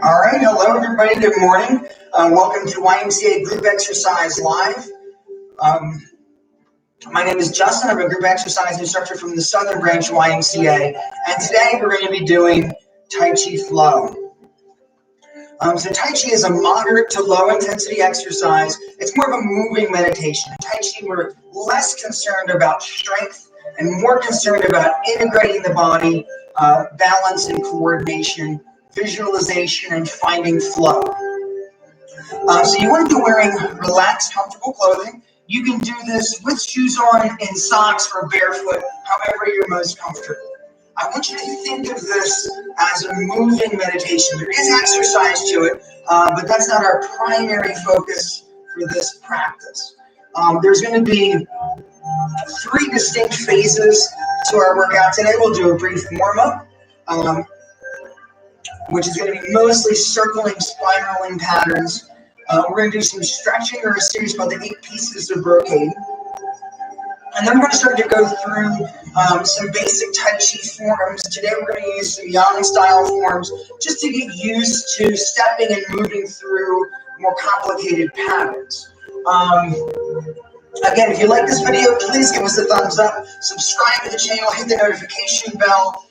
All right, hello everybody, good morning. Welcome to YMCA Group Exercise Live. My name is Justin. I'm a group exercise instructor from the Southern Branch YMCA, and today we're going to be doing Tai Chi Flow. So Tai Chi is a moderate to low intensity exercise. It's more of a moving meditation. In Tai Chi, we're less concerned about strength and more concerned about integrating the body, balance and coordination, visualization, and finding flow. So you want to be wearing relaxed, comfortable clothing. You can do this with shoes on, in socks, or barefoot, however you're most comfortable. I want you to think of this as a moving meditation. There is exercise to it, but that's not our primary focus for this practice. There's going to be 3 distinct phases to our workout today. We'll do a brief warm-up, which is going to be mostly circling, spiraling patterns. We're going to do some stretching or a series called the 8 pieces of brocade. And then we're going to start to go through some basic Tai Chi forms. Today we're going to use some Yang style forms just to get used to stepping and moving through more complicated patterns. Again, if you like this video, please give us a thumbs up, subscribe to the channel, hit the notification bell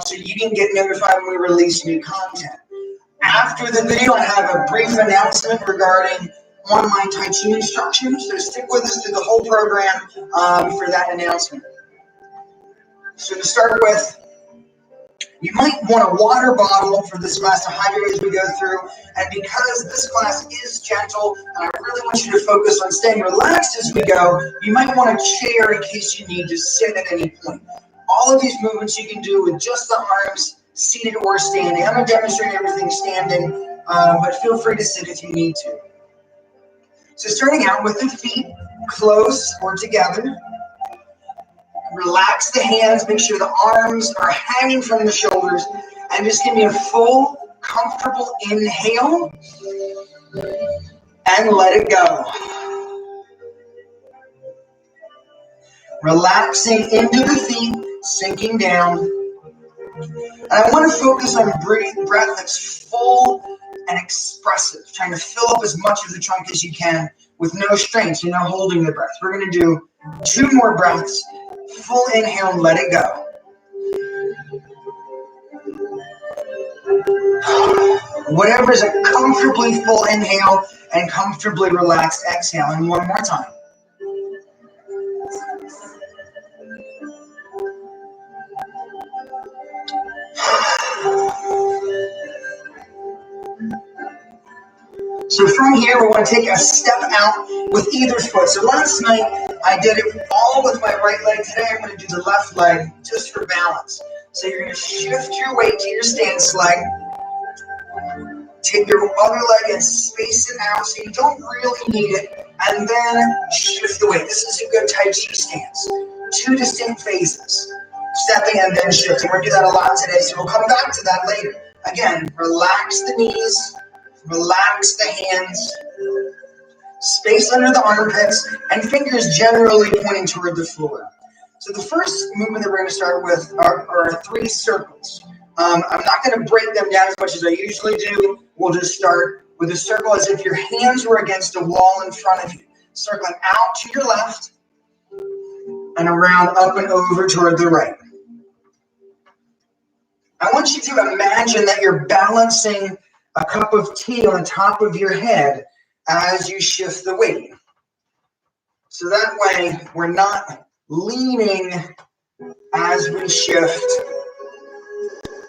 so you can get notified when we release new content. After the video, I have a brief announcement regarding online Tai Chi instruction, so stick with us through the whole program for that announcement. So to start with, you might want a water bottle for this class to hydrate as we go through, and because this class is gentle, and I really want you to focus on staying relaxed as we go, you might want a chair in case you need to sit at any point. All of these movements you can do with just the arms, seated or standing. I'm going to demonstrate everything standing, but feel free to sit if you need to. So starting out with the feet close or together. Relax the hands, make sure the arms are hanging from the shoulders, and just give me a full, comfortable inhale, and let it go. Relaxing into the feet, sinking down. And I want to focus on breath that's full and expressive, trying to fill up as much of the trunk as you can with no strain, so you're not holding the breath. We're going to do 2 more breaths. Full inhale and let it go. Whatever is a comfortably full inhale and comfortably relaxed exhale. And one more time. So from here, we want to take a step out with either foot. So last night, I did it all with my right leg. Today, I'm going to do the left leg just for balance. So you're going to shift your weight to your stance leg. Take your other leg and space it out so you don't really need it. And then shift the weight. This is a good Tai Chi stance. 2 distinct phases. Stepping and then shifting. We're going to do that a lot today, so we'll come back to that later. Again, relax the knees. Relax the hands, space under the armpits, and fingers generally pointing toward the floor. So the first movement that we're going to start with are 3 circles. I'm not going to break them down as much as I usually do. We'll just start with a circle as if your hands were against a wall in front of you. Circling out to your left and around, up and over toward the right. I want you to imagine that you're balancing a cup of tea on top of your head as you shift the weight. So that way, we're not leaning as we shift,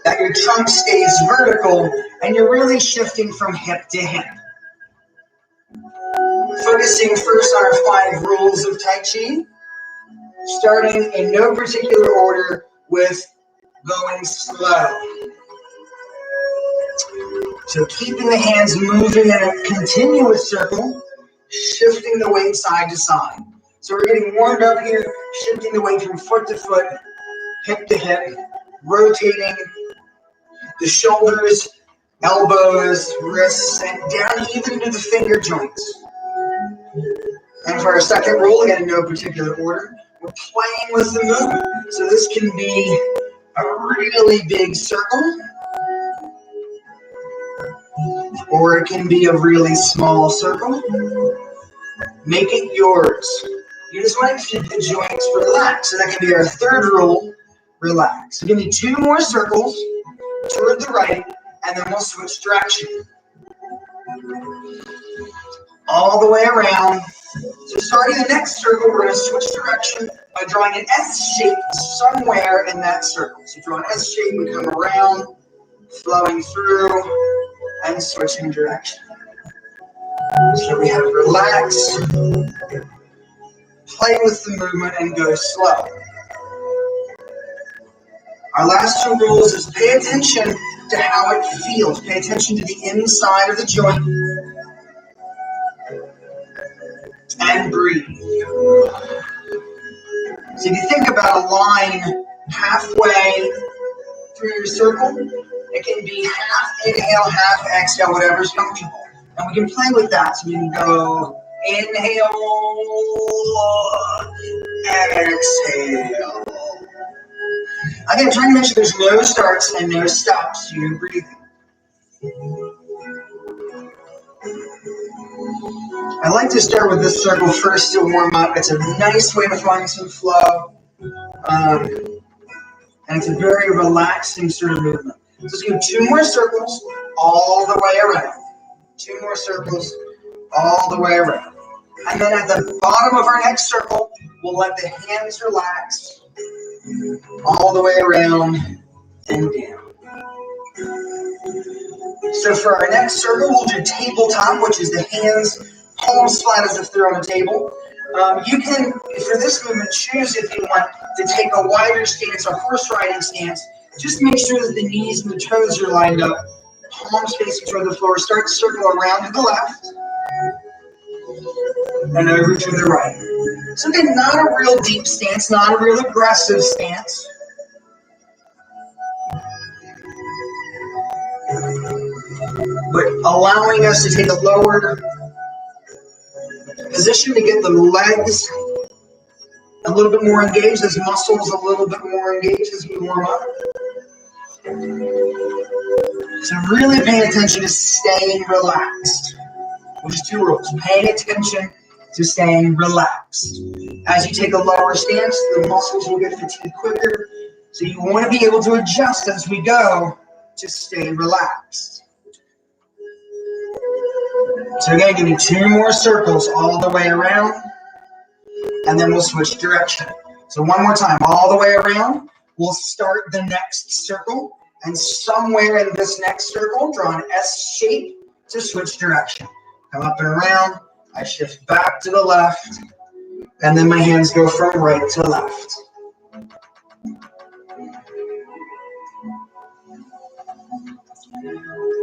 that your trunk stays vertical, and you're really shifting from hip to hip. Focusing first on our 5 rules of Tai Chi, starting in no particular order with going slow. So keeping the hands moving in a continuous circle, shifting the weight side to side. So we're getting warmed up here, shifting the weight from foot to foot, hip to hip, rotating the shoulders, elbows, wrists, and down even to the finger joints. And for our second rule, again in no particular order, we're playing with the movement. So this can be a really big circle, or it can be a really small circle. Make it yours. You just want to keep the joints relaxed. So that can be our third rule, relax. So give me 2 more circles toward the right, and then we'll switch direction. All the way around. So starting the next circle, we're going to switch direction by drawing an S shape somewhere in that circle. So draw an S shape, we come around, flowing through, and switching direction. So we have relax, play with the movement, and go slow. Our last 2 rules is pay attention to how it feels. Pay attention to the inside of the joint and breathe. So if you think about a line halfway through your circle, it can be half inhale, half exhale, whatever's comfortable. And we can play with that. So we can go inhale, exhale. Again, trying to make sure there's no starts and no stops to your breathing. I like to start with this circle first to warm up. It's a nice way to find some flow. And it's a very relaxing sort of movement. So let's do 2 more circles all the way around. 2 more circles all the way around. And then at the bottom of our next circle, we'll let the hands relax all the way around and down. So for our next circle, we'll do tabletop, which is the hands palms flat as if they're on a table. You can, for this movement, choose if you want to take a wider stance, a horse riding stance. Just make sure that the knees and the toes are lined up, palms facing toward the floor. Start to circle around to the left and over to the right. So again, not a real deep stance, not a real aggressive stance. But allowing us to take a lower position to get the legs a little bit more engaged, as muscles a little bit more engaged as we warm up. So really paying attention to staying relaxed, which is 2 rules. Paying attention to staying relaxed. As you take a lower stance, the muscles will get fatigued quicker. So you want to be able to adjust as we go to stay relaxed. So again, give me 2 more circles all the way around, and then we'll switch direction. So one more time, all the way around. We'll start the next circle, and somewhere in this next circle, draw an S shape to switch direction. Come up and around, I shift back to the left, and then my hands go from right to left.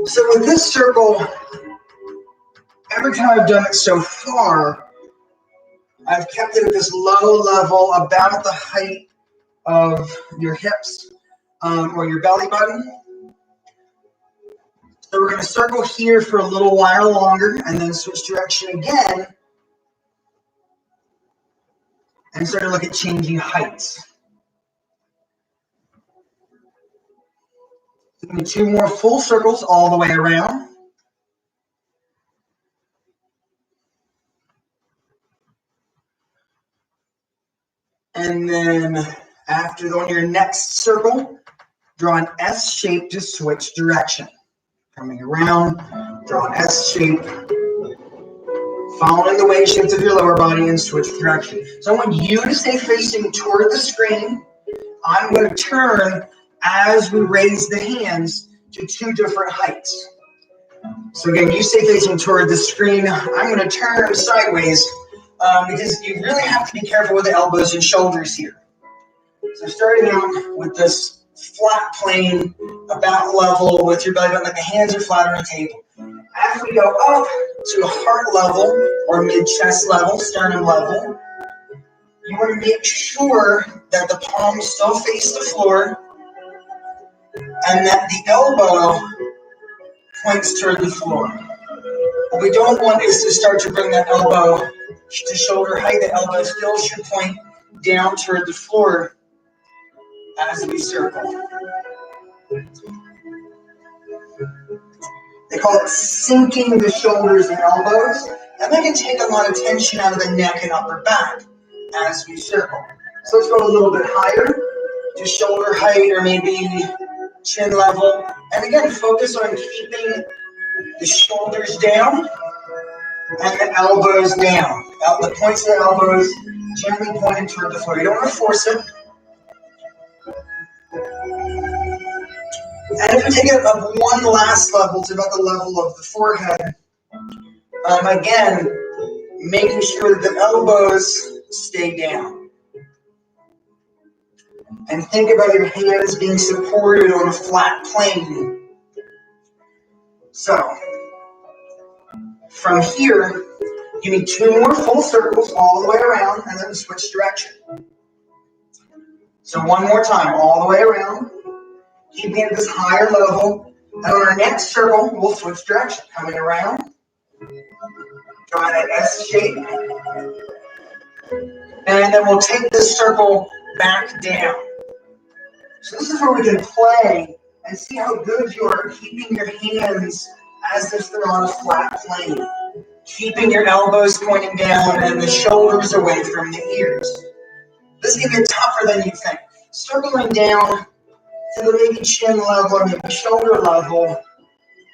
So with this circle, every time I've done it so far, I've kept it at this low level, about at the height of your hips or your belly button. So we're going to circle here for a little while longer and then switch direction again and start to look at changing heights. So give me 2 more full circles all the way around. And then after on your next circle, draw an S shape to switch direction. Coming around, draw an S shape, following the weight shift of your lower body and switch direction. So I want you to stay facing toward the screen. I'm going to turn as we raise the hands to 2 different heights. So again, you stay facing toward the screen. I'm going to turn sideways because you really have to be careful with the elbows and shoulders here. So starting out with this flat plane, about level with your belly button, like the hands are flat on a table. As we go up to a heart level or mid-chest level, sternum level, you want to make sure that the palms still face the floor and that the elbow points toward the floor. What we don't want is to start to bring that elbow to shoulder height. The elbow still should point down toward the floor as we circle. They call it sinking the shoulders and elbows, and that can take a lot of tension out of the neck and upper back as we circle. So let's go a little bit higher to shoulder height or maybe chin level. And again, focus on keeping the shoulders down and the elbows down. The points of the elbows gently pointing toward the floor. You don't want to force it. And if we take it up one last level to about the level of the forehead, again, making sure that the elbows stay down. And think about your hands being supported on a flat plane. So, from here, give me 2 more full circles all the way around and then switch direction. So one more time, all the way around, keeping it at this higher level. And on our next circle, we'll switch direction, coming around, drawing that S shape. And then we'll take this circle back down. So this is where we can play and see how good you are keeping your hands as if they're on a flat plane. Keeping your elbows pointing down and the shoulders away from the ears. This can get tougher than you think. Circling down to the maybe chin level or maybe shoulder level.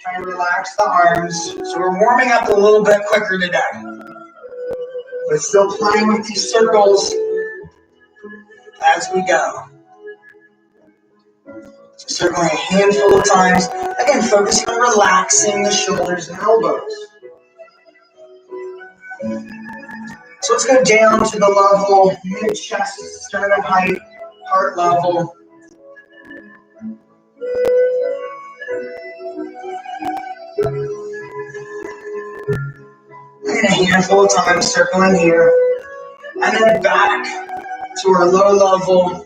Trying to relax the arms. So we're warming up a little bit quicker today. But still playing with these circles as we go. So circling a handful of times. Again, focusing on relaxing the shoulders and elbows. So let's go down to the level, mid-chest, sternum height, heart level. And a handful of times circling here. And then back to our low level.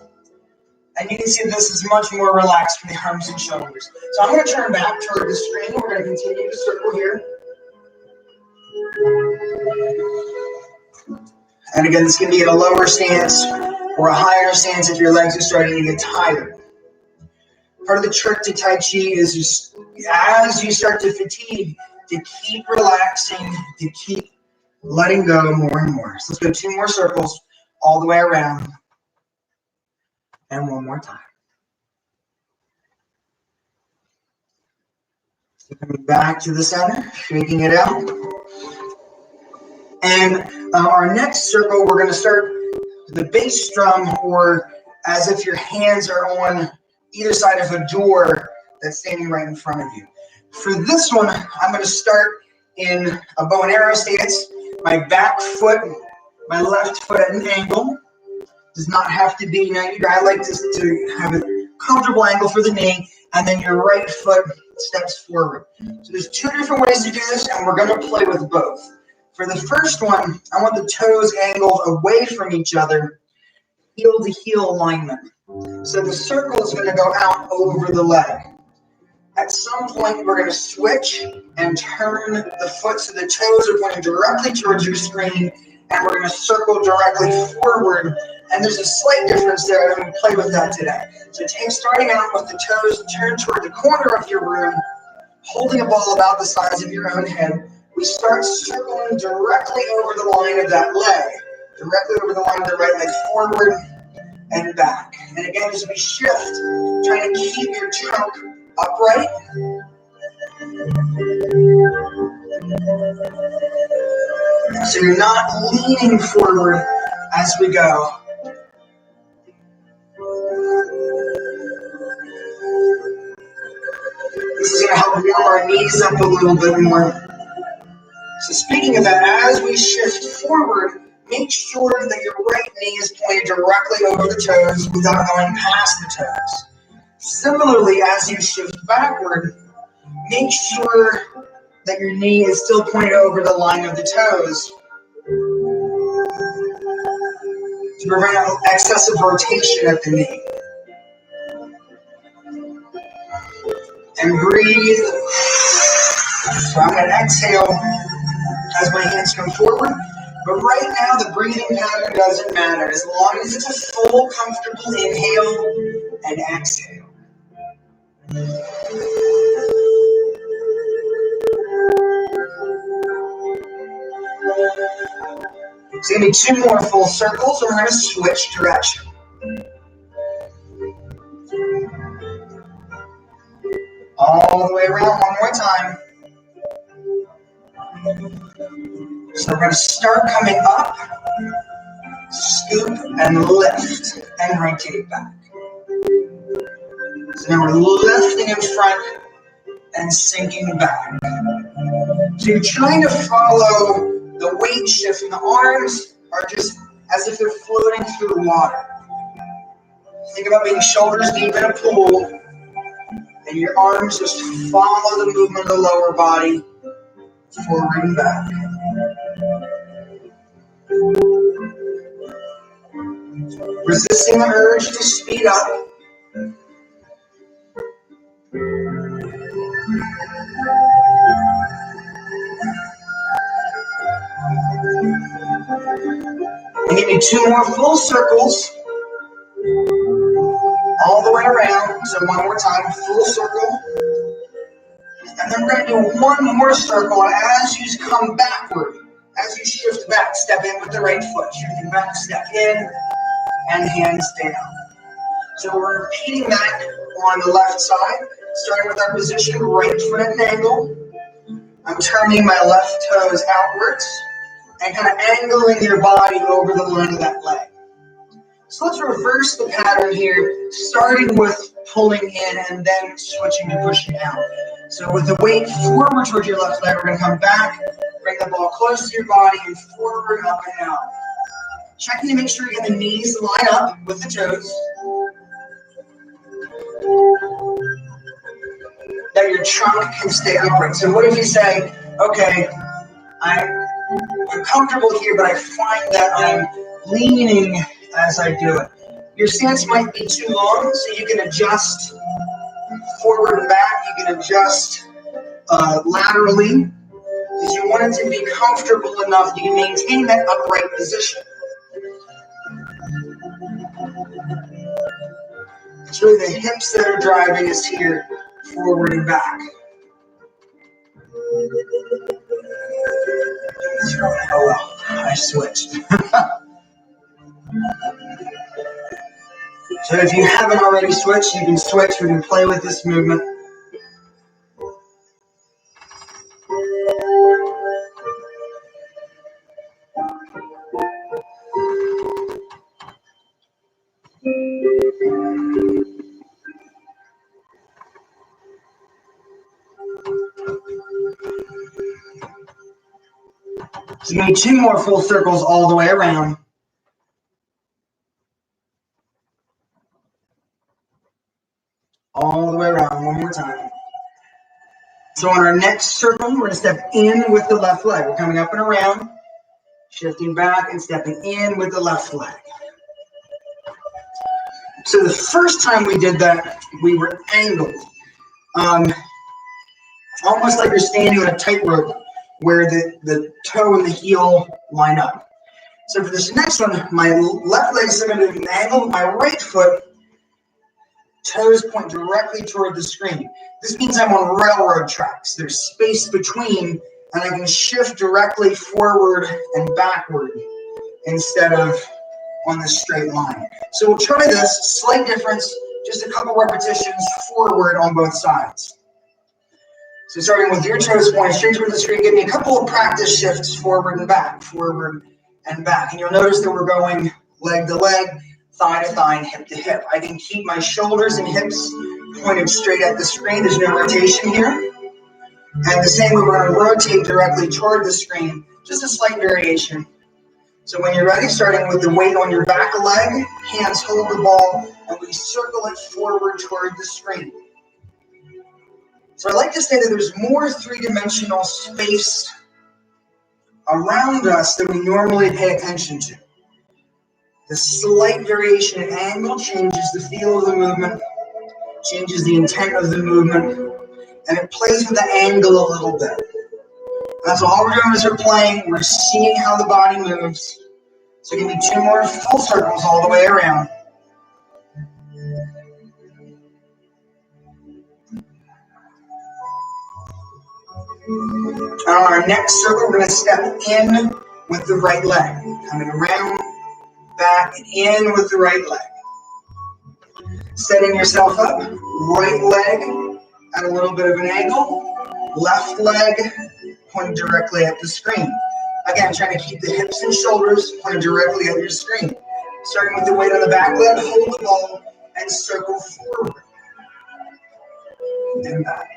And you can see this is much more relaxed from the arms and shoulders. So I'm going to turn back toward the screen. We're going to continue to circle here. And again, this can be in a lower stance or a higher stance if your legs are starting to get tired. Part of the trick to Tai Chi is just, as you start to fatigue, to keep relaxing, to keep letting go more and more. So let's go 2 more circles all the way around. And one more time. So coming back to the center, shaking it out. And our next circle, we're going to start the bass drum, or as if your hands are on either side of a door that's standing right in front of you. For this one, I'm going to start in a bow and arrow stance. My back foot, my left foot at an angle. Does not have to be 90 degrees. I like to have a comfortable angle for the knee, and then your right foot steps forward. So there's 2 different ways to do this, and we're going to play with both. For the first one, I want the toes angled away from each other, heel to heel alignment. So the circle is going to go out over the leg. At some point, we're going to switch and turn the foot so the toes are pointing directly towards your screen, and we're going to circle directly forward. And there's a slight difference there, and we'll play with that today. So starting out with the toes turned toward the corner of your room, holding a ball about the size of your own head. We start circling directly over the line of that leg, directly over the line of the right leg, forward and back. And again, as we shift, trying to keep your trunk upright. So you're not leaning forward as we go. This is going to help warm our knees up a little bit more. So speaking of that, as we shift forward, make sure that your right knee is pointed directly over the toes without going past the toes. Similarly, as you shift backward, make sure that your knee is still pointed over the line of the toes to prevent excessive rotation at the knee. And breathe. So I'm going to exhale as my hands come forward. But right now, the breathing pattern doesn't matter, as long as it's a full, comfortable inhale and exhale. give me 2 more full circles, and we're going to switch direction. All the way around one more time. So we're going to start coming up, scoop and lift, and rotate back. So now we're lifting in front and sinking back. So you're trying to follow the weight shift, and the arms are just as if they're floating through the water. Think about being shoulders deep in a pool, and your arms just follow the movement of the lower body forward and back. Resisting the urge to speed up. And give me 2 more full circles all the way around. So one more time, full circle. And then we're going to do one more circle. And as you come backward, as you shift back, step in with the right foot. Shifting back, step in, and hands down. So we're repeating that on the left side, starting with our position, right foot at an angle. I'm turning my left toes outwards and kind of angling your body over the line of that leg. So let's reverse the pattern here, starting with pulling in and then switching to pushing out. So with the weight forward towards your left leg, we're going to come back, bring the ball close to your body, and forward, up, and out. Checking to make sure you get the knees line up with the toes. That your trunk can stay upright. So what if you say, okay, I'm comfortable here, but I find that I'm leaning as I do it. Your stance might be too long, so you can adjust forward and back. You can adjust laterally, because you want it to be comfortable enough that you maintain that upright position. It's really the hips that are driving us here, forward and back. Oh well, I switched. So if you haven't already switched, you can switch. We can play with this movement. So you need 2 more full circles all the way around. All the way around, one more time. So on our next circle, we're going to step in with the left leg. We're coming up and around, shifting back and stepping in with the left leg. So the first time we did that, we were angled. Almost like you're standing on a tightrope where the toe and the heel line up. So for this next one, my left leg is going to be an angle. My right foot, toes point directly toward the screen. This means I'm on railroad tracks. There's space between, and I can shift directly forward and backward instead of on this straight line. So we'll try this, slight difference, just a couple repetitions forward on both sides. So starting with your toes pointing straight toward the screen, give me a couple of practice shifts forward and back, and you'll notice that we're going leg to leg, thigh to thigh, and hip to hip. I can keep my shoulders and hips pointed straight at the screen. There's no rotation here. And the same way, we're going to rotate directly toward the screen, just a slight variation. So when you're ready, starting with the weight on your back leg, hands hold the ball, and we circle it forward toward the screen. So I like to say that there's more three-dimensional space around us than we normally pay attention to. The slight variation in angle changes the feel of the movement, changes the intent of the movement, and it plays with the angle a little bit. That's all we're doing is we're playing, we're seeing how the body moves. So give me 2 more full circles all the way around. On our next circle, we're going to step in with the right leg. Coming around, back, and in with the right leg. Setting yourself up, right leg at a little bit of an angle, left leg pointed directly at the screen. Again, trying to keep the hips and shoulders pointed directly at your screen. Starting with the weight on the back leg, hold the ball and circle forward and back.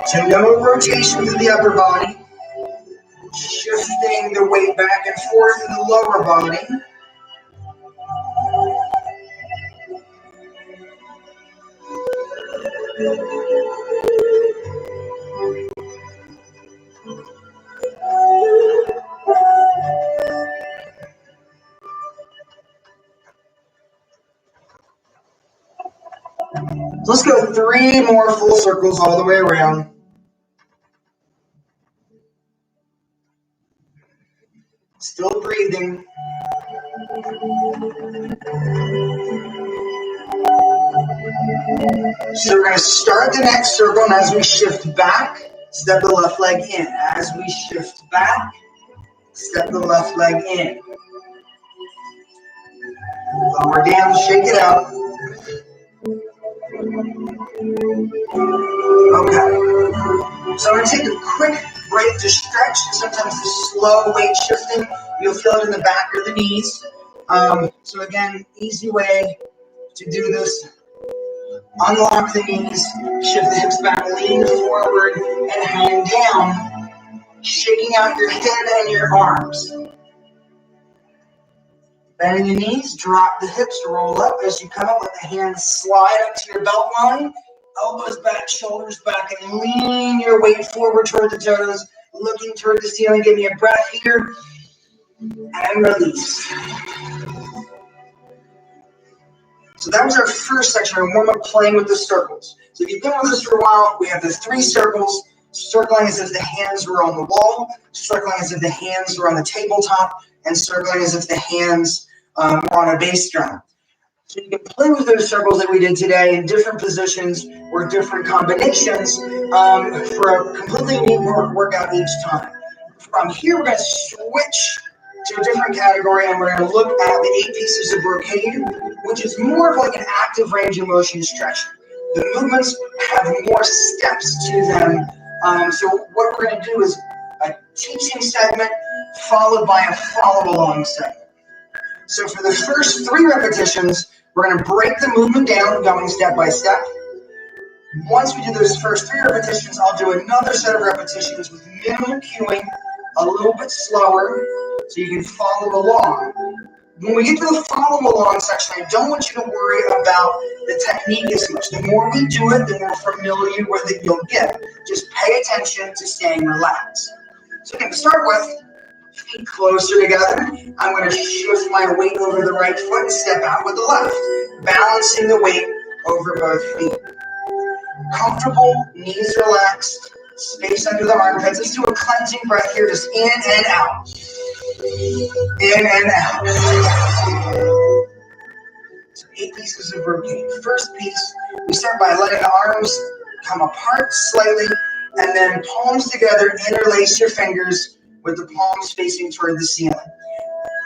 So no rotation to the upper body, shifting the weight back and forth in the lower body. So let's go 3 more full circles all the way around. Still breathing. So we're going to start the next circle, and as we shift back, step the left leg in. As we shift back, step the left leg in. Lower down, shake it out. Okay. So I'm going to take a quick break to stretch. Sometimes the slow weight shifting, you'll feel it in the back or the knees. So again, easy way to do this. Unlock the knees, shift the hips back, lean forward, and hang down, shaking out your head and your arms. Bending the knees, drop the hips, roll up as you come up. Let the hands slide up to your belt line, elbows back, shoulders back, and lean your weight forward toward the toes, looking toward the ceiling. Give me a breath here, and release. So that was our first section, our warm-up playing with the circles. So if you've been with us for a while, we have the 3 circles, circling as if the hands were on the wall, circling as if the hands were on the tabletop, and circling as if the hands are on a bass drum. So you can play with those circles that we did today in different positions or different combinations for a completely unique workout each time. From here, we're going to switch to a different category, and we're going to look at the 8 pieces of brocade, which is more of like an active range of motion stretching. The movements have more steps to them. So what we're going to do is a teaching segment followed by a follow-along segment. So for the first 3 repetitions, we're going to break the movement down, going step by step. Once we do those first 3 repetitions, I'll do another set of repetitions with minimal cueing, a little bit slower, so you can follow along. When we get to the follow along section, I don't want you to worry about the technique as much. The more we do it, the more familiar with it you'll get. Just pay attention to staying relaxed. So again, to start with, feet closer together. I'm going to shift my weight over the right foot and step out with the left, balancing the weight over both feet. Comfortable, knees relaxed, space under the armpits. Let's do a cleansing breath here, just in and out. In and out. So 8 pieces of brocade. First piece, we start by letting the arms come apart slightly, and then palms together, interlace your fingers with the palms facing toward the ceiling.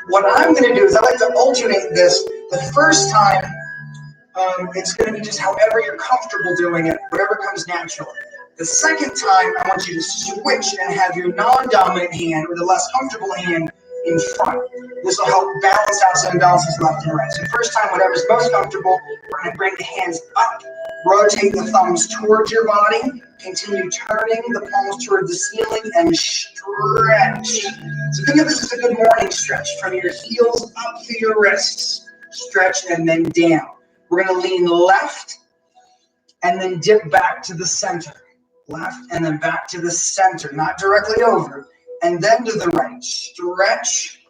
What I'm going to do is I like to alternate this. The first time, it's going to be just however you're comfortable doing it, whatever comes naturally. The second time, I want you to switch and have your non-dominant hand or the less comfortable hand in front. This will help balance out some imbalances left and right. So first time, whatever's most comfortable, we're going to bring the hands up, rotate the thumbs towards your body, continue turning the palms toward the ceiling, and stretch. So think of this as a good morning stretch from your heels up to your wrists. Stretch and then down. We're going to lean left and then dip back to the center. Left and then back to the center, not directly over. And then to the right. Stretch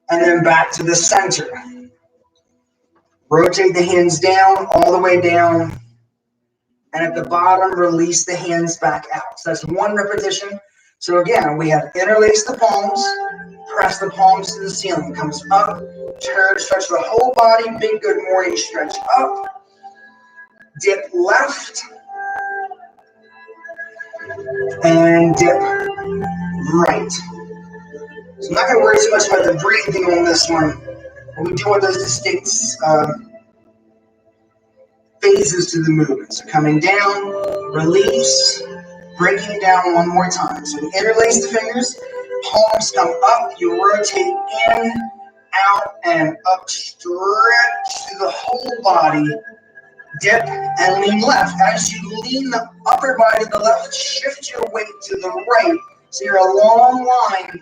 and then back to the center. Rotate the hands down, all the way down. And at the bottom, release the hands back out. So that's 1 repetition. So again, we have interlace the palms, press the palms to the ceiling. Comes up, turn, stretch the whole body. Big good morning stretch up. Dip left. and dip right. So I'm not going to worry too much about the breathing on this one. We do want those distinct phases to the movement. So coming down, release, breaking it down one more time. So we interlace the fingers, palms come up, you rotate in, out, and up, stretch through the whole body, dip, and lean left. As you lean the upper body to the left, shift your weight to the right. So you're a long line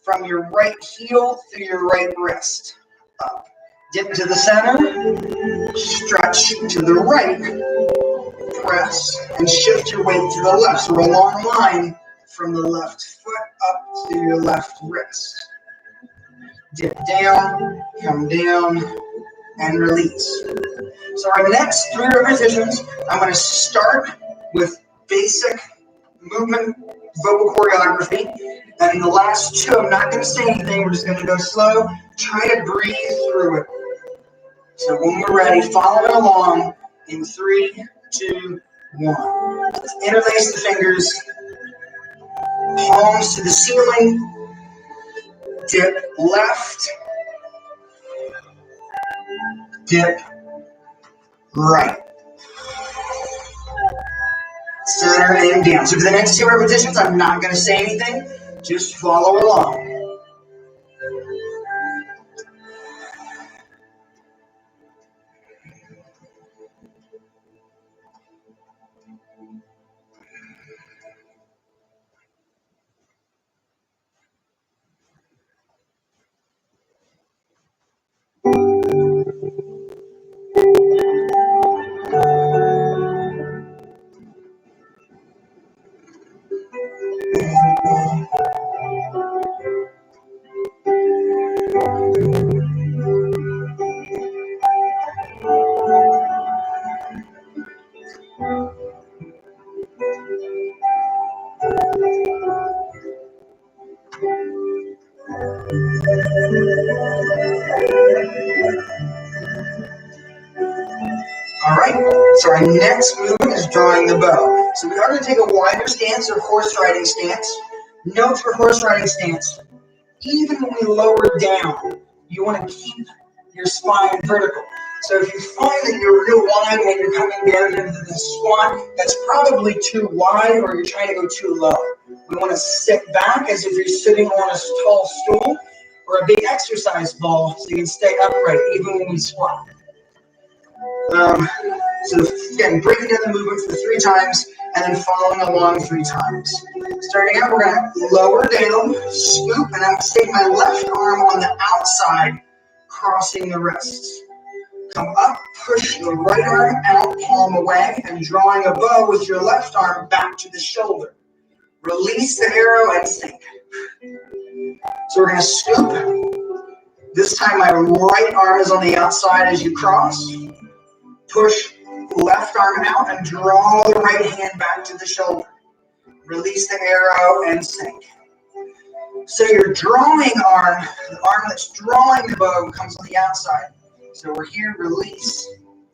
from your right heel through your right wrist. Up. Dip to the center, stretch to the right, press, and shift your weight to the left. So a long line from the left foot up to your left wrist. Dip down, come down, and release. So our next 3 repetitions, I'm going to start with basic movement vocal choreography. And in the last 2, I'm not going to say anything. We're just going to go slow. Try to breathe through it. So when we're ready, follow it along in 3, 2, 1. Let's interlace the fingers, palms to the ceiling, dip left, dip right. Center and down. So for the next 2 repetitions, I'm not going to say anything. Just follow along. All right, so our next movement is drawing the bow. So we are going to take a wider stance or horse riding stance. Note for horse riding stance, even when we lower down, you want to keep your spine vertical. So if you find that you're real wide when you're coming down into the squat, that's probably too wide or you're trying to go too low. We want to sit back as if you're sitting on a tall stool or a big exercise ball so you can stay upright even when we squat. So again, breaking down the movement for 3 times and then following along 3 times. Starting out, we're going to lower down, scoop, and I'm taking my left arm on the outside, crossing the wrists. Come up, push the right arm out, palm away, and drawing a bow with your left arm back to the shoulder. Release the arrow and sink. So we're going to scoop. This time my right arm is on the outside as you cross. Push left arm out and draw the right hand back to the shoulder. Release the arrow and sink. So your drawing arm, the arm that's drawing the bow, comes on the outside. So we're here, release.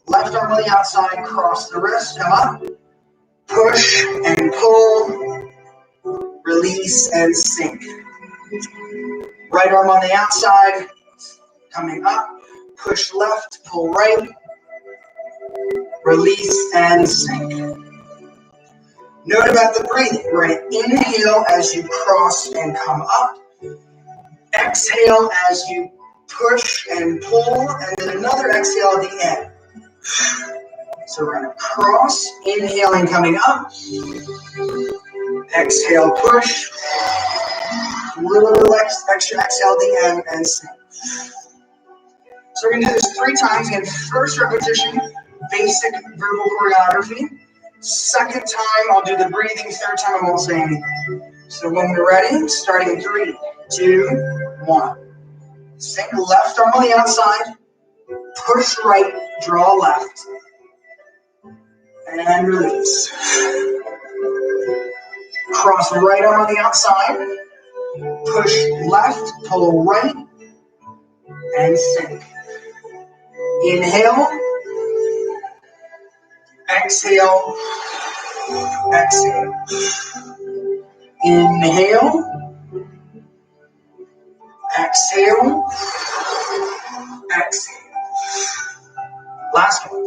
Left arm on the outside, cross the wrist, come up. Push and pull. Release and sink. Right arm on the outside, coming up. Push left, pull right. Release and sink. Note about the breathing. We're going to inhale as you cross and come up. Exhale as you push and pull, and then another exhale at the end. So we're going to cross, inhaling, coming up. Exhale, push. A little extra exhale at the end, and sink. So we're going to do this 3 times. Again, first repetition, basic verbal choreography. Second time, I'll do the breathing. Third time, I won't say anything. So when we're ready, starting in 3, 2, 1. Sink left arm on the outside. Push right, draw left. And release. Cross right arm on the outside. Push left, pull right. And sink. Inhale. Exhale. exhale. Inhale, exhale, exhale. Last one.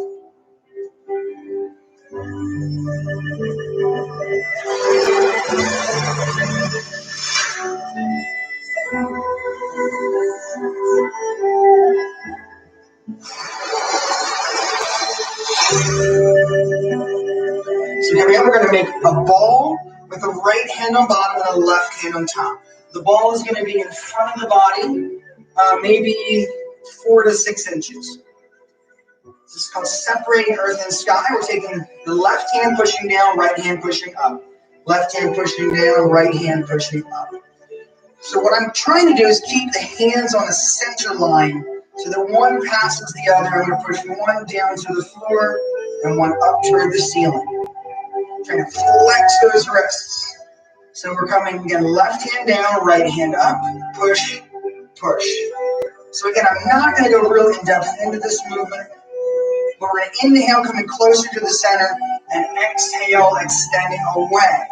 So here we are, we're going to make a ball with a right hand on bottom and a left hand on top. The ball is going to be in front of the body, maybe 4 to 6 inches. This is called separating earth and sky. We're taking the left hand pushing down, right hand pushing up. Left hand pushing down, right hand pushing up. So what I'm trying to do is keep the hands on the center line so that one passes the other. I'm going to push one down to the floor and one up toward the ceiling. Trying to flex those wrists. So we're coming again, left hand down, right hand up, push, push. So again, I'm not going to go real in depth into this movement, but we're going to inhale coming closer to the center and exhale extending away.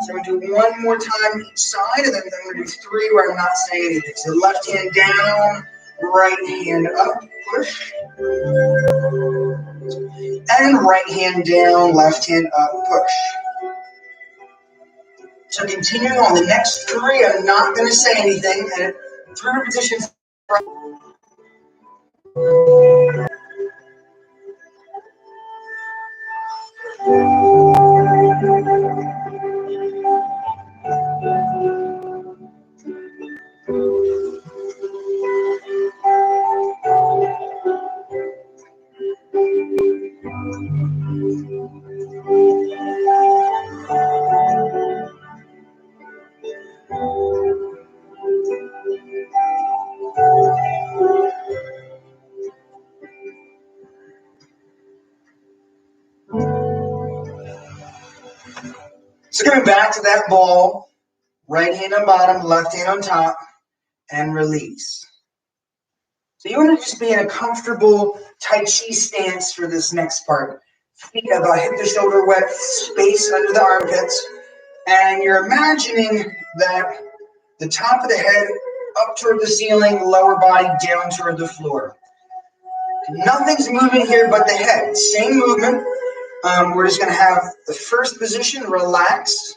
So we're going to do one more time each side, and then I'm going to do 3 where I'm not saying anything. So left hand down, right hand up, push. And right hand down, left hand up, push. So continuing on the next 3, I'm not going to say anything, and 3 repetitions. So coming back to that ball, right hand on bottom, left hand on top, and release. So you want to just be in a comfortable Tai Chi stance for this next part. Feet about hip to shoulder width, space under the armpits, and you're imagining that the top of the head up toward the ceiling, lower body down toward the floor. Nothing's moving here but the head. Same movement. We're just going to have the first position, relaxed,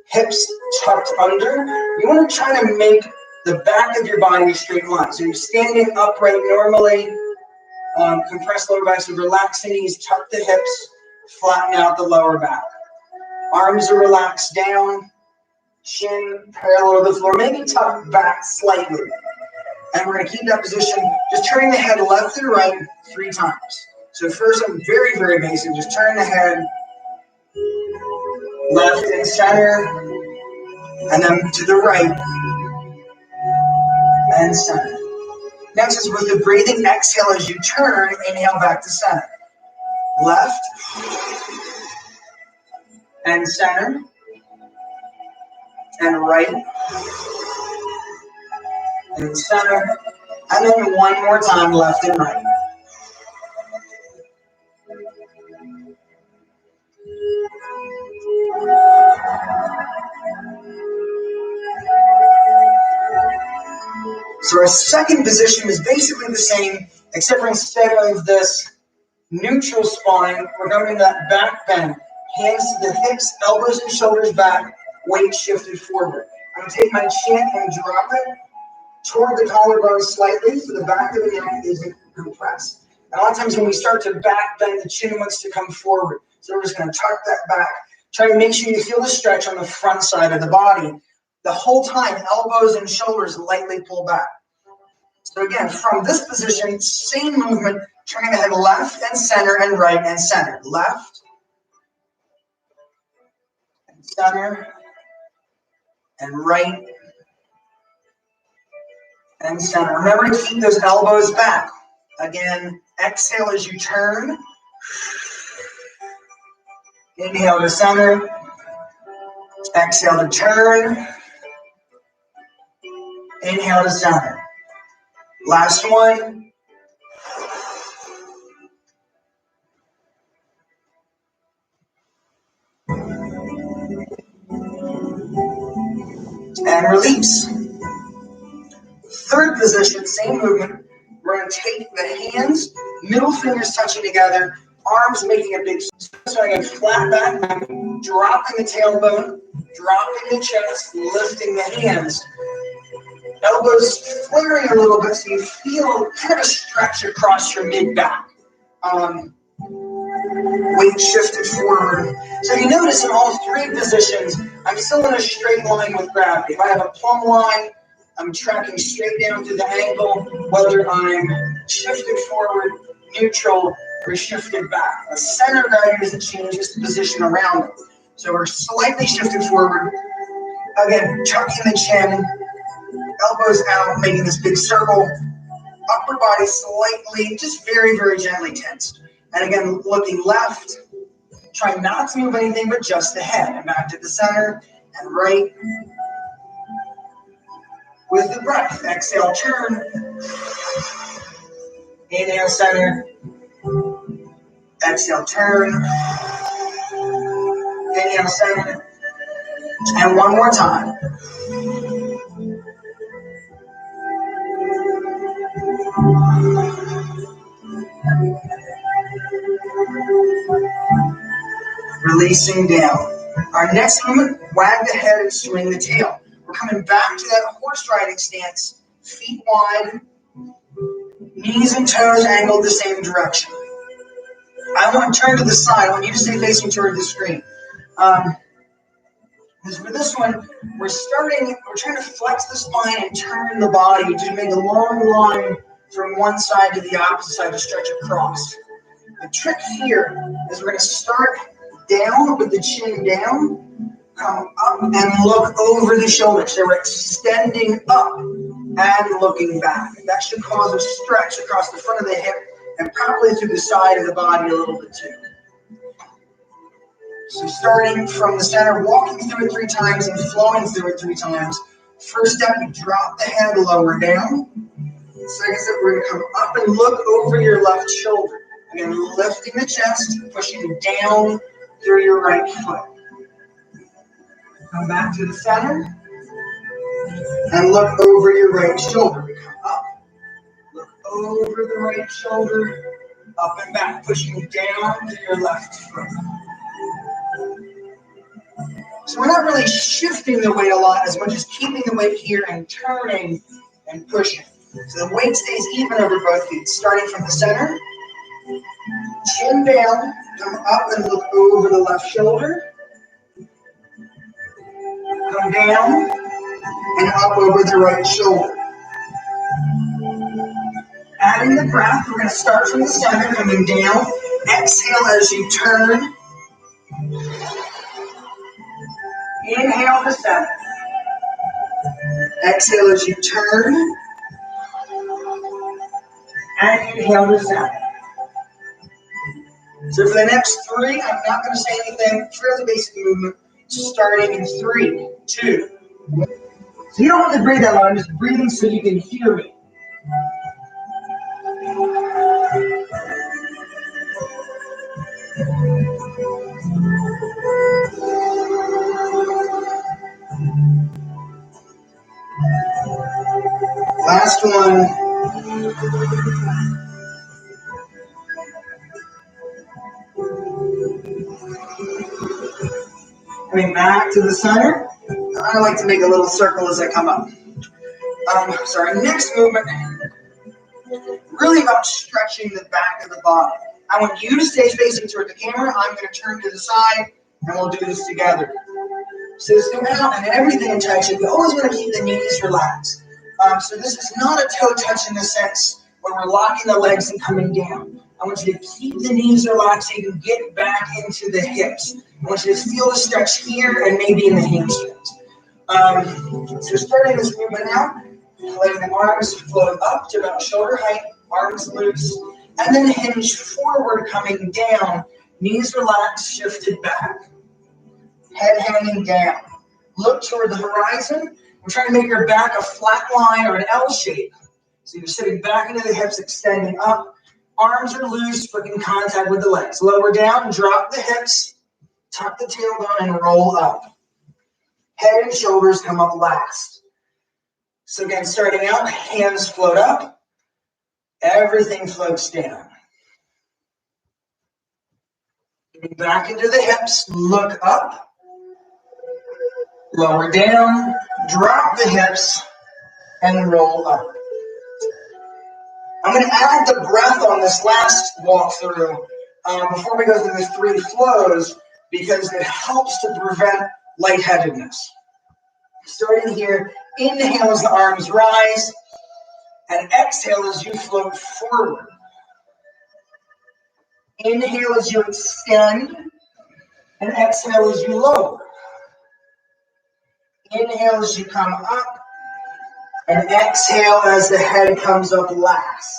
hips tucked under. You want to try to make the back of your body a straight line. So you're standing upright normally, compress lower back, so relax the knees, tuck the hips, flatten out the lower back. Arms are relaxed down, chin parallel to the floor, maybe tuck back slightly. And we're going to keep that position, just turning the head left and right 3 times. So first, I'm very, very basic. Just turn the head left and center, and then to the right and center. Next is with the breathing exhale as you turn, inhale back to center. Left and center and right and center. And then one more time, left and right. So our second position is basically the same, except for instead of this neutral spine, we're going to that back bend. Hands to the hips, elbows and shoulders back, weight shifted forward. I'm going to take my chin and drop it toward the collarbone slightly so the back of the neck isn't compressed. And a lot of times when we start to back bend, the chin wants to come forward. So we're just going to tuck that back. Try to make sure you feel the stretch on the front side of the body. The whole time, elbows and shoulders lightly pull back. So again, from this position, same movement, turning the head left and center and right and center. Left and center and right and center. Remember to keep those elbows back. Again, exhale as you turn. Inhale to center. Exhale to turn. Inhale to center. Last one. and release. Third position, same movement. We're going to take the hands, middle fingers touching together, arms making a big so again, flat back, dropping the tailbone, dropping the chest, lifting the hands. Elbows flaring a little bit so you feel kind of a stretch across your mid-back. Weight shifted forward. So you notice in all three positions, I'm still in a straight line with gravity. If I have a plumb line, I'm tracking straight down through the ankle, whether I'm shifted forward, neutral, or shifted back. The center of gravity doesn't change, just the position around it. So we're slightly shifted forward. Again, tucking the chin, elbows out, making this big circle. Upper body slightly, just very, very gently tensed. And again, looking left, trying not to move anything but just the head. And back to the center and right. With the breath, exhale, turn. Inhale, center. Exhale, turn. Inhale, center. And one more time. Releasing down. Our next movement, wag the head and swing the tail. We're coming back to that horse riding stance, feet wide, knees and toes angled the same direction. I want to turn to the side. I want you to stay facing toward the screen. Because for this one, we're trying to flex the spine and turn the body to make a long line from one side to the opposite side to stretch across. The trick here is we're going to start down with the chin down, come up and look over the shoulders. So we're extending up and looking back. That should cause a stretch across the front of the hip and probably through the side of the body a little bit too. So starting from the center, walking through it 3 times and flowing through it 3 times. First step, you drop the head lower down. Second step, we're going to come up and look over your left shoulder. Again, lifting the chest, pushing down through your right foot. Come back to the center and look over your right shoulder. Come up, look over the right shoulder, up and back, pushing down to your left foot. So we're not really shifting the weight a lot as much as keeping the weight here and turning and pushing. So the weight stays even over both feet. Starting from the center, chin down, come up and look over the left shoulder. Come down and up over the right shoulder. Adding the breath, we're going to start from the center, coming down. Exhale as you turn. Inhale to center. Exhale as you turn. And inhale to center. So for the next 3, I'm not going to say anything. Fairly basic movement. Starting in 3, 2, 1. So you don't have to breathe that long. I'm just breathing so you can hear me. Last one. Coming back to the center. I like to make a little circle as I come up. So our next movement, really about stretching the back of the body. I want you to stay facing toward the camera. I'm going to turn to the side, and we'll do this together. System out and everything in Tai Chi. We always want to keep the knees relaxed. So this is not a toe touch in the sense where we're locking the legs and coming down. I want you to keep the knees relaxed so you can get back into the hips. I want you to feel the stretch here and maybe in the hamstrings. So starting this movement out, letting the arms float up to about shoulder height, arms loose, and then hinge forward, coming down, knees relaxed, shifted back. Head hanging down. Look toward the horizon. We're trying to make your back a flat line or an L shape. So you're sitting back into the hips, extending up. Arms are loose, but in contact with the legs. Lower down, drop the hips, tuck the tailbone, and roll up. Head and shoulders come up last. So again, starting out, hands float up. Everything floats down. Back into the hips, look up. Lower down, drop the hips, and roll up. I'm going to add the breath on this last walkthrough before we go through the 3 flows because it helps to prevent lightheadedness. Starting here, inhale as the arms rise, and exhale as you float forward. Inhale as you extend, and exhale as you lower. Inhale as you come up, and exhale as the head comes up last.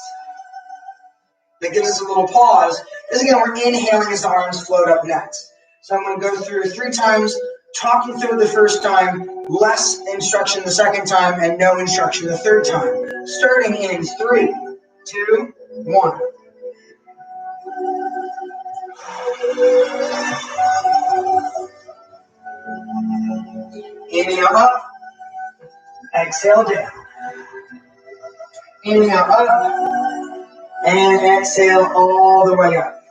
That gives us a little pause. Because again, we're inhaling as the arms float up next. So I'm going to go through 3 times, talking through the first time, less instruction the second time, and no instruction the third time. Starting in 3, 2, 1. Inhale up, exhale down. Inhale up, and exhale all the way up.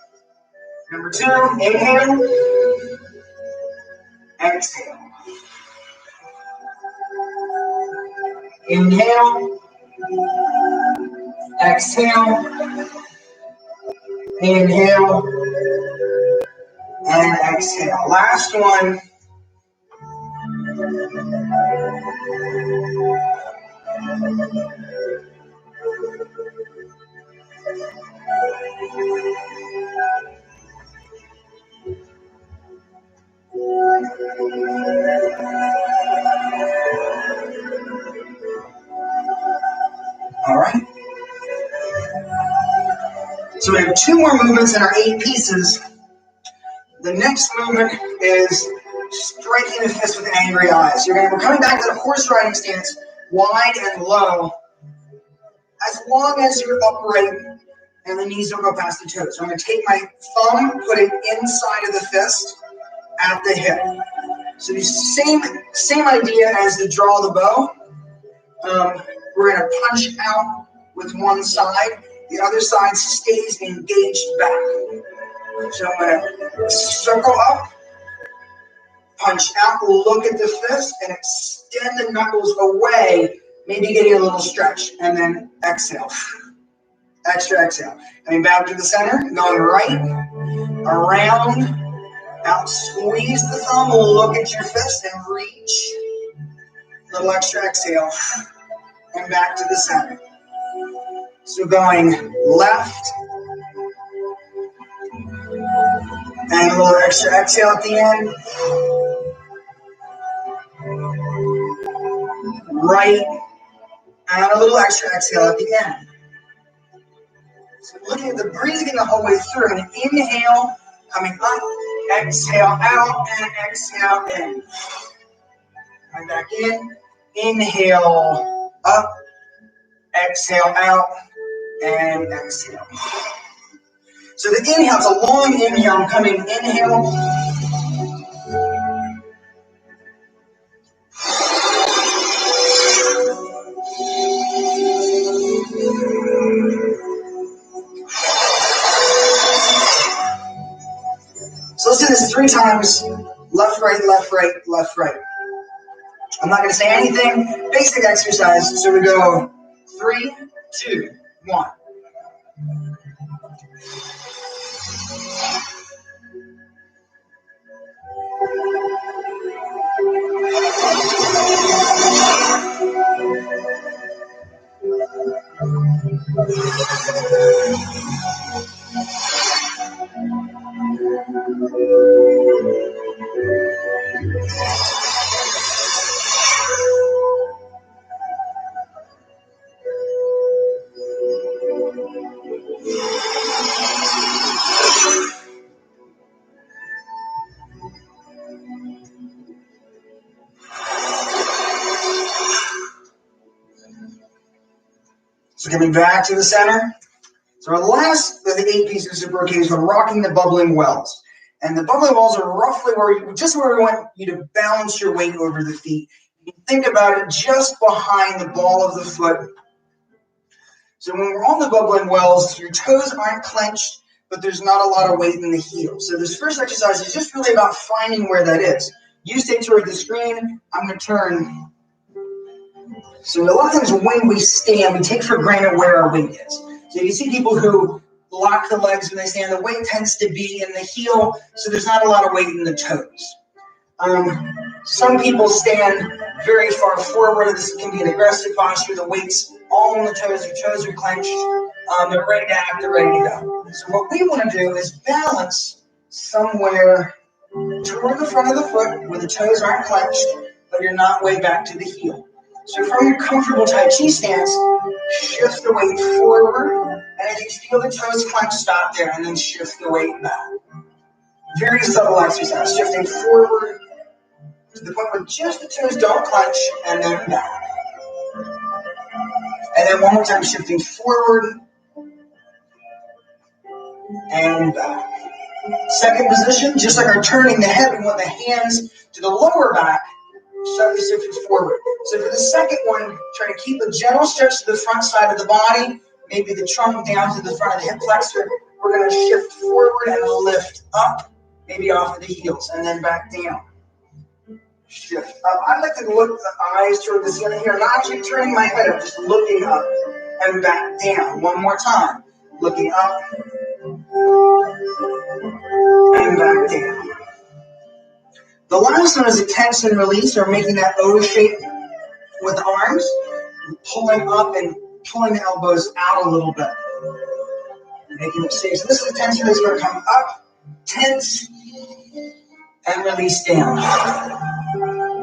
Number 2, inhale, exhale. Inhale, exhale, inhale, and exhale. Last one. All right. So we have 2 more movements in our 8 pieces. The next movement is striking the fist with angry eyes. We're coming back to the horse riding stance, wide and low, as long as you're upright and the knees don't go past the toes. So I'm going to take my thumb, put it inside of the fist at the hip. So the same idea as the draw the bow. We're going to punch out with one side. The other side stays engaged back. So I'm going to circle up, punch out, look at the fist, and extend the knuckles away, maybe getting a little stretch, and then exhale. Extra exhale. Coming back to the center, going right, around, out, squeeze the thumb, look at your fist, and reach. Little extra exhale, and back to the center. So going left, and a little extra exhale at the end. Right, and a little extra exhale at the end. So looking at the breathing the whole way through, and inhale, coming up, exhale out, and exhale in. And back in, inhale up, exhale out, and exhale. So the inhale is a long inhale. I'm coming inhale. So let's do this 3 times. Left, right, left, right, left, right. I'm not going to say anything. Basic exercise. So we go 3, 2, 1. So coming back to the center. So our last of the 8 pieces of rotation is rocking the bubbling wells. And the bubbling balls are roughly just where we want you to balance your weight over the feet. You think about it just behind the ball of the foot. So when we're on the bubbling wells, your toes aren't clenched, but there's not a lot of weight in the heel. So this first exercise is just really about finding where that is. You stay toward the screen. I'm going to turn. So a lot of times when we stand, we take for granted where our weight is. So you see people who lock the legs when they stand. The weight tends to be in the heel, so there's not a lot of weight in the toes. Some people stand very far forward. This can be an aggressive posture. The weight's all on the toes. Your toes are clenched. They're ready to act. They're ready to go. So what we want to do is balance somewhere toward the front of the foot where the toes aren't clenched, but you're not way back to the heel. So from your comfortable Tai Chi stance, shift the weight forward, and if you feel the toes clench, stop there, and then shift the weight back. Very subtle exercise, shifting forward to the point where just the toes don't clench, and then back. And then one more time, shifting forward and back. Second position, just like our turning the head, we want the hands to the lower back, slightly shifted forward. So for the second one, try to keep a gentle stretch to the front side of the body, maybe the trunk down to the front of the hip flexor. We're going to shift forward and lift up, maybe off of the heels, and then back down. Shift up. I like to look the eyes toward the ceiling here, not actually turning my head up, just looking up and back down. One more time. Looking up and back down. The last one is a tense and release, or making that O shape with the arms, pulling up and pulling the elbows out a little bit. Making it safe. So this is a tense and release. We're going to come up, tense, and release down.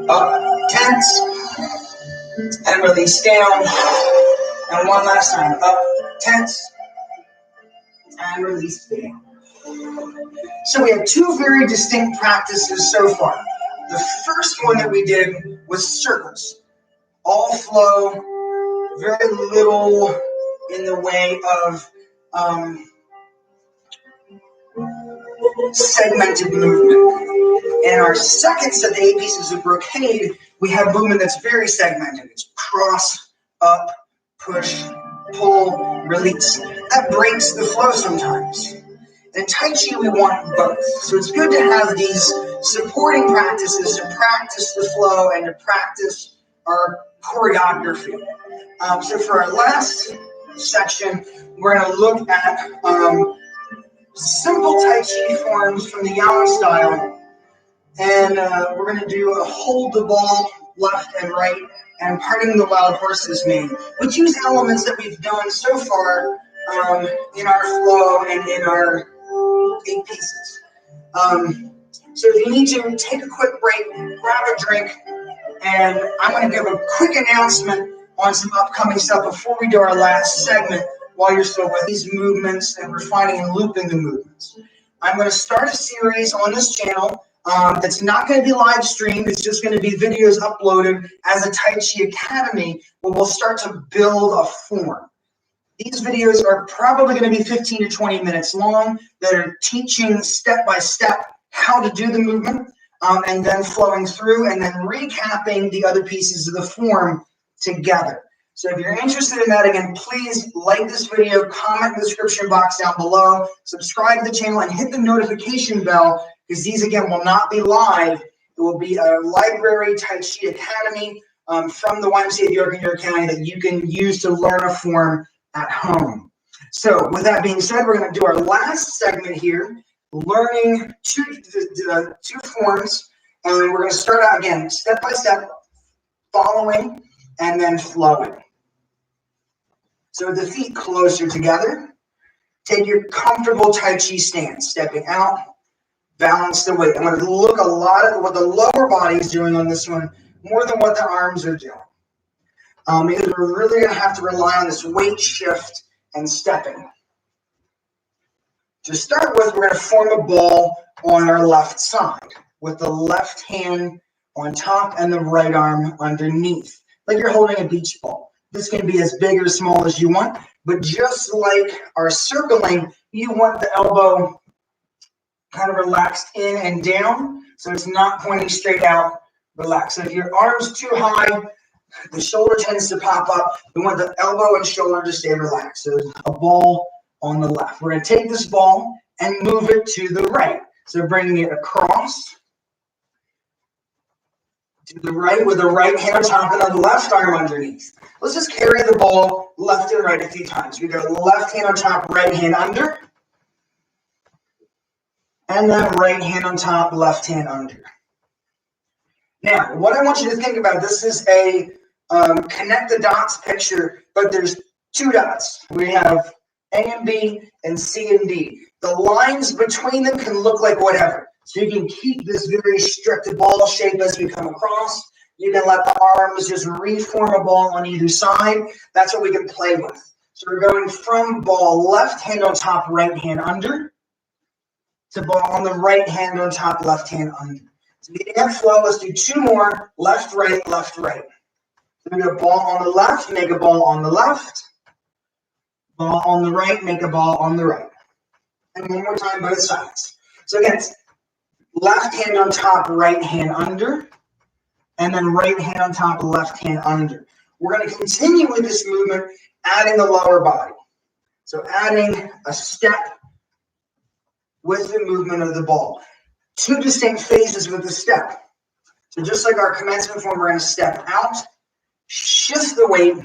Up, tense, and release down. And one last time. Up, tense, and release down. So we have two very distinct practices so far. The first one that we did was circles. All flow, very little in the way of segmented movement. In our second set, the 8 pieces of brocade, we have movement that's very segmented. It's cross, up, push, pull, release. That breaks the flow sometimes. In Tai Chi, we want both. So it's good to have these supporting practices to practice the flow and to practice our choreography. So for our last section, we're going to look at simple Tai Chi forms from the Yang style. And we're going to do a hold the ball left and right and parting the wild horse's mane, which use elements that we've done so far in our flow and in our 8 pieces. So if you need to take a quick break, grab a drink, and I'm going to give a quick announcement on some upcoming stuff before we do our last segment while you're still with these movements and refining and looping the movements. I'm going to start a series on this channel that's not going to be live streamed. It's just going to be videos uploaded as a Tai Chi Academy where we'll start to build a form. These videos are probably going to be 15 to 20 minutes long that are teaching step by step how to do the movement and then flowing through and then recapping the other pieces of the form together. So if you're interested in that, again, please like this video, comment in the description box down below, subscribe to the channel, and hit the notification bell because these, again, will not be live. It will be a library Tai Chi Academy from the YMCA of York County that you can use to learn a form at home. So with that being said, we're going to do our last segment here, learning two forms, and we're going to start out again step by step, following and then flowing. So with the feet closer together, take your comfortable Tai Chi stance, stepping out, balance the weight. I'm going to look a lot at what the lower body is doing on this one more than what the arms are doing. Because we're really going to have to rely on this weight shift and stepping. To start with, we're going to form a ball on our left side with the left hand on top and the right arm underneath, like you're holding a beach ball. This can be as big or small as you want, but just like our circling, you want the elbow kind of relaxed in and down, so it's not pointing straight out. Relax. So if your arm's too high, the shoulder tends to pop up. We want the elbow and shoulder to stay relaxed. So a ball on the left. We're going to take this ball and move it to the right. So bringing it across to the right with the right hand on top and the left arm underneath. Let's just carry the ball left and right a few times. We go left hand on top, right hand under. And then right hand on top, left hand under. Now, what I want you to think about, this is a connect the dots picture, but there's two dots. We have A and B and C and D. The lines between them can look like whatever. So you can keep this very strict ball shape as we come across. You can let the arms just reform a ball on either side. That's what we can play with. So we're going from ball left hand on top, right hand under, to ball on the right hand on top, left hand under. So getting that flow, let's do two more, left, right, left, right. So we go ball on the left, make a ball on the left. Ball on the right, make a ball on the right. And one more time, both sides. So again, it's left hand on top, right hand under. And then right hand on top, left hand under. We're going to continue with this movement, adding the lower body. So adding a step with the movement of the ball. Two distinct phases with the step. So just like our commencement form, we're going to step out, shift the weight,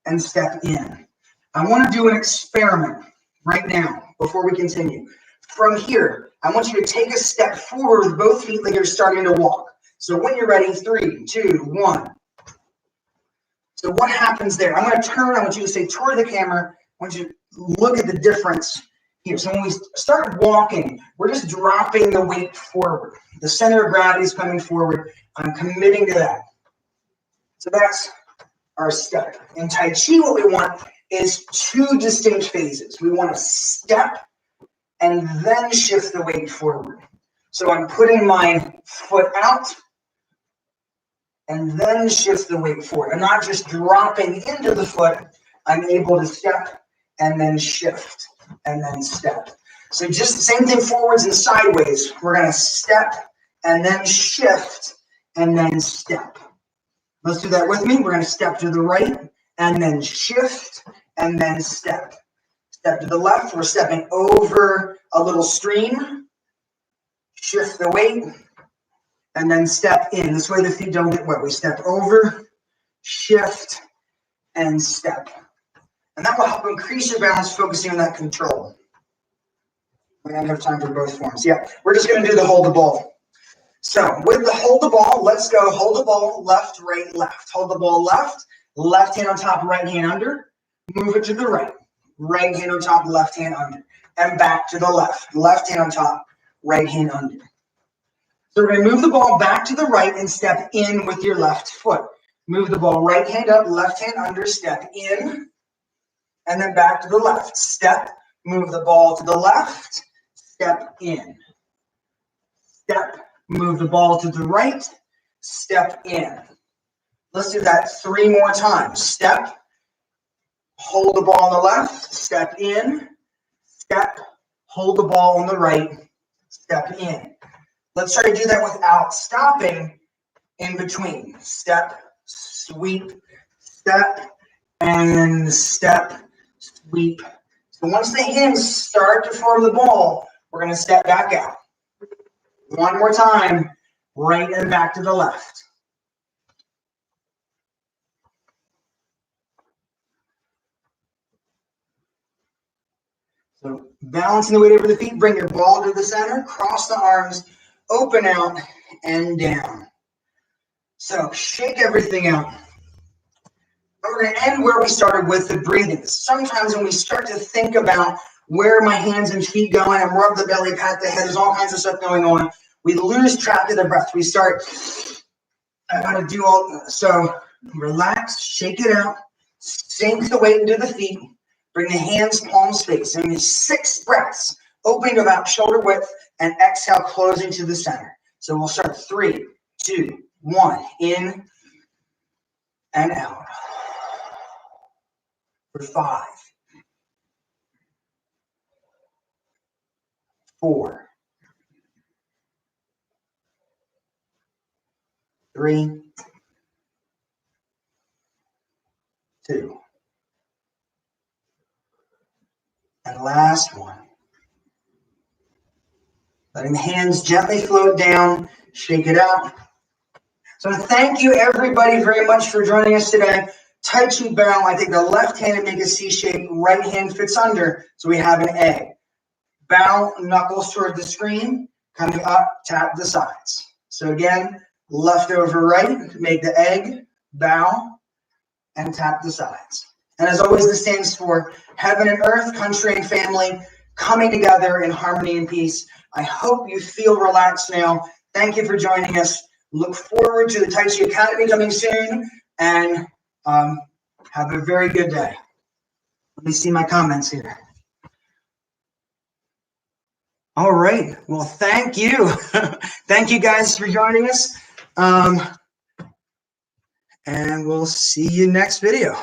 and step in. I want to do an experiment right now before we continue. From here, I want you to take a step forward with both feet like you're starting to walk. So when you're ready, 3, 2, 1. So what happens there? I'm going to turn. I want you to say toward the camera. I want you to look at the difference here. So when we start walking, we're just dropping the weight forward. The center of gravity is coming forward. I'm committing to that. So that's our step. In Tai Chi, what we want is two distinct phases. We want to step and then shift the weight forward. So I'm putting my foot out and then shift the weight forward. I'm not just dropping into the foot. I'm able to step and then shift and then step. So just the same thing forwards and sideways. We're going to step and then shift and then step. Let's do that with me. We're going to step to the right and then shift and then step. Step to the left. We're stepping over a little stream. Shift the weight and then step in. This way the feet don't get wet. We step over, shift, and step. And that will help increase your balance, focusing on that control. We don't have time for both forms. Yeah, we're just going to do the hold the ball. So with the hold the ball, let's go hold the ball, left, right, left. Hold the ball left, left hand on top, right hand under. Move it to the right, right hand on top, left hand under. And back to the left, left hand on top, right hand under. So we're going to move the ball back to the right and step in with your left foot. Move the ball right hand up, left hand under, step in, and then back to the left. Step, move the ball to the left, step in. Step, move the ball to the right, step in. Let's do that 3 more times. Step, hold the ball on the left, step in, step, hold the ball on the right, step in. Let's try to do that without stopping in between. Step, sweep, step, and step, sweep. So once the hands start to form the ball, we're going to step back out. One more time, right and back to the left. So balancing the weight over the feet, bring your ball to the center, cross the arms, open out and down. So shake everything out. We're going to end where we started with the breathing. Sometimes when we start to think about where my hands and feet going and rub the belly, pat the head, there's all kinds of stuff going on. We lose track of the breath. We start, I got to do all, so relax, shake it out, sink the weight into the feet, bring the hands, palms face, and 6 breaths, opening about shoulder width, and exhale, closing to the center. So we'll start 3, 2, 1, in and out. For 5, 4, 3, 2. And last one. Letting the hands gently float down, shake it out. So thank you everybody very much for joining us today. Tai Chi bow, I take the left hand and make a C shape, right hand fits under, so we have an A. Bow, knuckles toward the screen, coming up, tap the sides. So again, left over right, make the egg, bow, and tap the sides. And as always, this stands for heaven and earth, country and family, coming together in harmony and peace. I hope you feel relaxed now. Thank you for joining us. Look forward to the Tai Chi Academy coming soon, and have a very good day. Let me see my comments here. All right. Well, thank you. Thank you guys for joining us. And we'll see you next video.